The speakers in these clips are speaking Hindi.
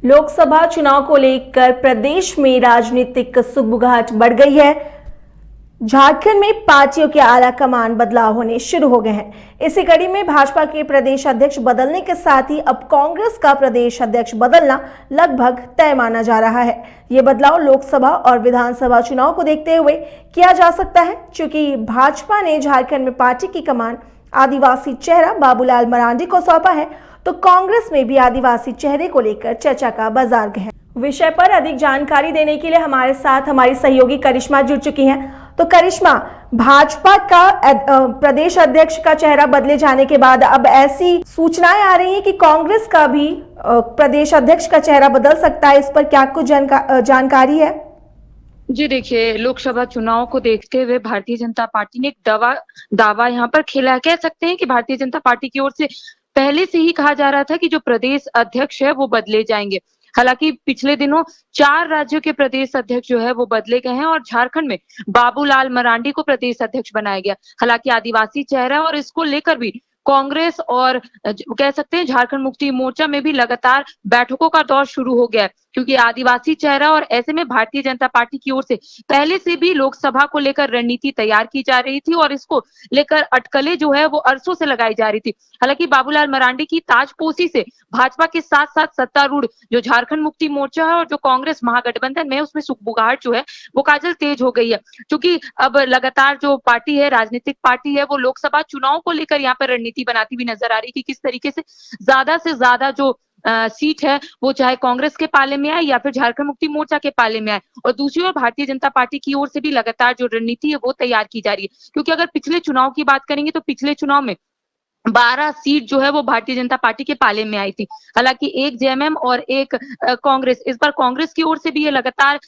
लोकसभा चुनाव को लेकर प्रदेश में राजनीतिक सुगबुगाहट बढ़ गई है। झारखंड में पार्टियों के आला कमान बदलाव होने शुरू हो गए हैं। इसी कड़ी में भाजपा के प्रदेश अध्यक्ष बदलने के साथ ही अब कांग्रेस का प्रदेश अध्यक्ष बदलना लगभग तय माना जा रहा है। ये बदलाव लोकसभा और विधानसभा चुनाव को देखते हुए किया जा सकता है, क्योंकि भाजपा ने झारखंड में पार्टी की कमान आदिवासी चेहरा बाबूलाल मरांडी को सौंपा है, तो कांग्रेस में भी आदिवासी चेहरे को लेकर चर्चा का बाजार है। विषय पर अधिक जानकारी देने के लिए हमारे साथ हमारी सहयोगी करिश्मा जुड़ चुकी हैं। तो करिश्मा, भाजपा का प्रदेश अध्यक्ष का चेहरा बदले जाने के बाद अब ऐसी सूचनाएं आ रही हैं कि कांग्रेस का भी प्रदेश अध्यक्ष का चेहरा बदल सकता है। इस पर क्या कुछ जानकारी है? जी देखिए, लोकसभा चुनाव को देखते हुए भारतीय जनता पार्टी ने एक दावा यहाँ पर खेला। कह सकते हैं कि भारतीय जनता पार्टी की ओर से पहले से ही कहा जा रहा था कि जो प्रदेश अध्यक्ष है वो बदले जाएंगे। हालांकि पिछले दिनों 4 राज्यों के प्रदेश अध्यक्ष जो है वो बदले गए हैं और झारखंड में बाबूलाल मरांडी को प्रदेश अध्यक्ष बनाया गया। हालांकि आदिवासी चेहरा और इसको लेकर भी कांग्रेस और कह सकते हैं झारखंड मुक्ति मोर्चा में भी लगातार बैठकों का दौर शुरू हो गया है, क्योंकि आदिवासी चेहरा और ऐसे में भारतीय जनता पार्टी की ओर से पहले से भी लोकसभा को लेकर रणनीति तैयार की जा रही थी और इसको लेकर अटकलें जो है वो अरसों से लगाई जा रही थी। हालांकि बाबूलाल मरांडी की ताजपोशी से भाजपा के साथ साथ सत्तारूढ़ जो झारखंड मुक्ति मोर्चा है और जो कांग्रेस महागठबंधन में उसमें सुगबुगाहट जो है वो काजल तेज हो गई है, क्योंकि अब लगातार जो पार्टी है, राजनीतिक पार्टी है, वो लोकसभा चुनाव को लेकर यहाँ पर रणनीति बनाती हुई नजर आ रही है कि किस तरीके से ज्यादा जो सीट है वो चाहे कांग्रेस के पाले में आए या फिर झारखंड मुक्ति मोर्चा के पाले में आए। और दूसरी ओर भारतीय जनता पार्टी की ओर से भी लगातार जो रणनीति है वो तैयार की जा रही है, क्योंकि अगर पिछले चुनाव की बात करेंगे तो पिछले चुनाव में 12 सीट जो है वो भारतीय जनता पार्टी के पाले में आई थी। हालांकि एक जेएमएम और एक कांग्रेस, इस बार कांग्रेस की ओर से भी ये लगातार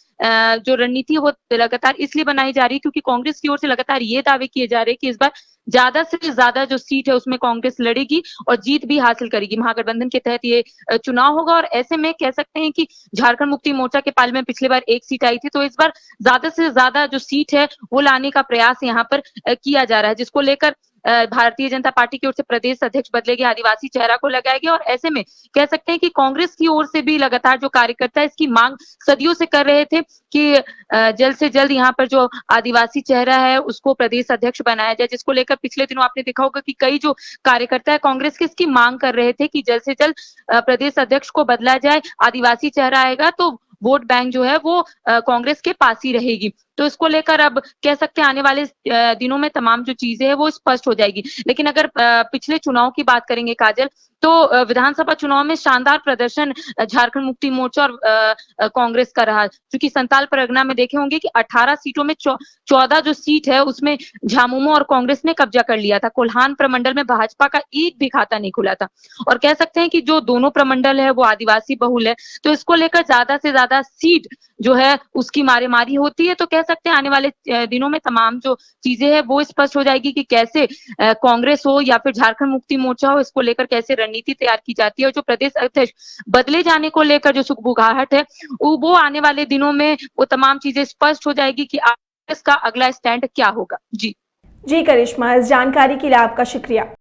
जो रणनीति है वो लगातार इसलिए बनाई जा रही है क्योंकि कांग्रेस की ओर से लगातार ये दावे किए जा रहे हैं कि इस बार ज्यादा से ज्यादा जो सीट है उसमें कांग्रेस लड़ेगी और जीत भी हासिल करेगी। महागठबंधन के तहत ये चुनाव होगा और ऐसे में कह सकते हैं कि झारखंड मुक्ति मोर्चा के पाले में पिछली बार 1 सीट आई थी, तो इस बार ज्यादा से ज्यादा जो सीट है वो लाने का प्रयास यहाँ पर किया जा रहा है, जिसको लेकर भारतीय जनता पार्टी की ओर से प्रदेश अध्यक्ष बदले गए, आदिवासी चेहरा को लगाया गया। और ऐसे में कह सकते हैं कि कांग्रेस की ओर से भी लगातार जो कार्यकर्ता इसकी मांग सदियों से कर रहे थे कि जल्द से जल्द यहाँ पर जो आदिवासी चेहरा है उसको प्रदेश अध्यक्ष बनाया जाए, जिसको लेकर पिछले दिनों आपने देखा होगा कि कई जो कार्यकर्ता है कांग्रेस के इसकी मांग कर रहे थे कि जल्द से जल्द प्रदेश अध्यक्ष को बदला जाए, आदिवासी चेहरा आएगा तो वोट बैंक जो है वो कांग्रेस के पास ही रहेगी। तो इसको लेकर अब कह सकते हैं आने वाले दिनों में तमाम जो चीजें हैं वो स्पष्ट हो जाएगी। लेकिन अगर पिछले चुनाव की बात करेंगे काजल, तो विधानसभा चुनाव में शानदार प्रदर्शन झारखंड मुक्ति मोर्चा और कांग्रेस का रहा, क्योंकि संताल परगना में देखे होंगे कि 18 सीटों में 14 जो सीट है उसमें झामुमो और कांग्रेस ने कब्जा कर लिया था। कोल्हान प्रमंडल में भाजपा का एक भी खाता नहीं खुला था और कह सकते हैं कि जो दोनों प्रमंडल है वो आदिवासी बहुल है, तो इसको लेकर ज्यादा से ज्यादा सीट जो है उसकी मारेमारी होती है। तो कह सकते हैं आने वाले दिनों में तमाम जो चीजें हैं वो स्पष्ट हो जाएगी कि कैसे कांग्रेस हो या फिर झारखंड मुक्ति मोर्चा हो, इसको लेकर कैसे रणनीति तैयार की जाती है। और जो प्रदेश अध्यक्ष बदले जाने को लेकर जो सुगबुगाहट है वो आने वाले दिनों में वो तमाम चीजें स्पष्ट हो जाएगी कि कांग्रेस का अगला स्टैंड क्या होगा। जी करिश्मा, इस जानकारी के लिए आपका शुक्रिया।